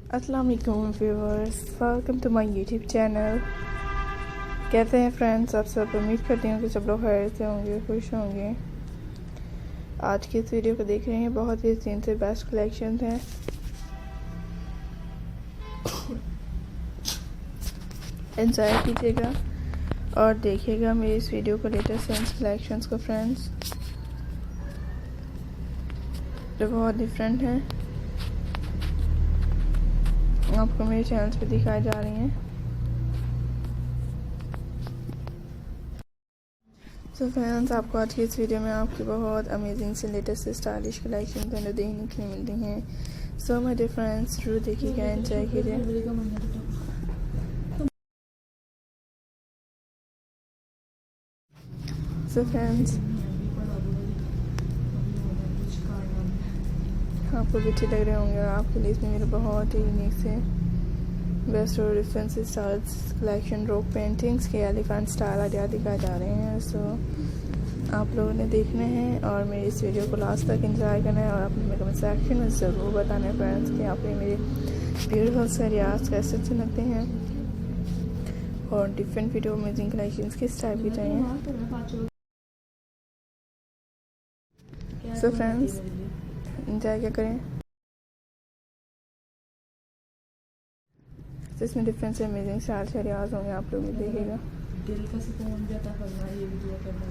अस्सलाम वालेकुम viewers, welcome to my YouTube channel. कैसे हैं फ्रेंड्स आप सब? उम्मीद करती हूँ कि सब लोग खैर से होंगे, खुश होंगे। आज की इस वीडियो को देख रहे हैं, बहुत ही सीन से बेस्ट कलेक्शन हैं। एंजॉय कीजिएगा और देखिएगा मेरी इस वीडियो को, लेटेस्ट कलेक्शंस को फ्रेंड्स, जो बहुत डिफरेंट हैं, आपको मेरे चैनल पे दिखाई जा रही हैं। सो फ्रेंड्स, आपको आज की इस वीडियो में आपकी बहुत अमेजिंग से लेटेस्ट स्टाइलिश कलेक्शन जो देखने के लिए मिलती हैं। सो माय डियर फ्रेंड्स, जरूर देखिएगा, एंजॉय कीजिए। सो फ्रेंड्स, आपको भी अच्छे लग रहे होंगे और आपके लिए इसमें मेरे बहुत ही यूनिक से बेस्ट और different styles collection, rock paintings के एलिफेंट स्टाइल आइडिया दिखाए जा रहे हैं। सो आप लोगों ने देखने हैं और मेरी इस वीडियो को लास्ट तक एंजॉय करना है और अपने मेरे कमेंट सेक्शन में ज़रूर बताना है फ्रेंड्स कि आप मेरे ब्यूटीफुल से रियाज कैसे अच्छे लगते हैं और डिफरेंट वीडियो अमेजिंग कलेक्शंस किस टाइप की चाहिए। सो फ्रेंड्स, एंजॉय क्या करें। तो इसमें डिफरेंट से अमेजिंग स्टाइल से रियाज होंगे, आप लोग भी देखिएगा। दिल का सुकून जाता करना, ये भी दुआ करना।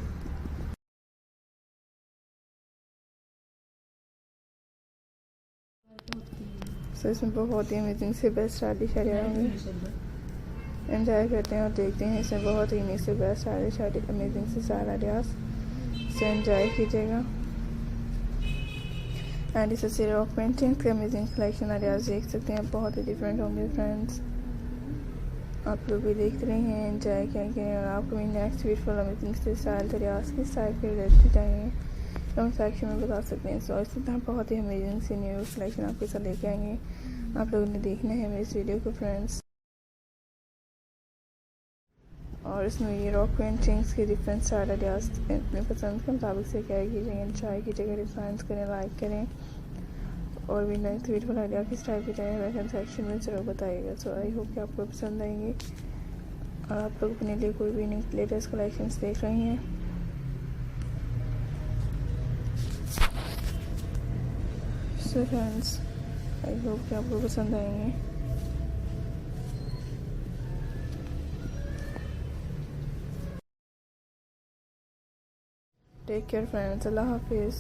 सो इसमें बहुत ही अमेजिंग से बेस्ट स्टाइलिश आइडिया होंगे। एंजॉय करते हैं और देखते हैं इसमें बहुत ही यूनिक से बेस्ट स्टाइलिश अमेजिंग से स्टाइल आइडियाज से एंजॉय कीजिएगा। एंड इस से रॉक पेंटिंग्स के अमेजिंग कलेक्शन आइडियाज देख सकते हैं, बहुत ही डिफरेंट होंगे फ्रेंड्स। आप लोग भी देख रहे हैं, एंजॉय करेंगे और आपको मेरी नेक्स्ट ब्यूटीफुल अमेजिंग से स्टाइल रियाज किस टाइप के रिलेटेड चाहिए कमेंट सेक्शन में बता सकते हैं। सो इसी तरह बहुत ही अमेजिंग से न्यू कलेक्शन आपके साथ लेके आएंगे। आप लोगों ने देखना है मेरी इस वीडियो को फ्रेंड्स। और इसमें ये रॉक पेंटिंग्स के डिफरेंट स्टाइल आइडियाज अपने पसंद के मुताबिक से क्या कीजिएगा, एंजॉय कीजिएगा, डिज़ाइन करें, लाइक करें और भी नेक्स्ट ब्यूटीफुल आइडिया किस टाइप की चाहिए कमेंट सेक्शन में ज़रूर बताइएगा। सो आई होप कि आपको पसंद आएंगे और आप लोग अपने लिए कोई भी लेटेस्ट कलेक्शंस देख रही हैं। सो फ्रेंड्स, आई होप कि आपको पसंद आएंगे। टेक केयर फ्रेंड्स, अल्लाह हाफिज़।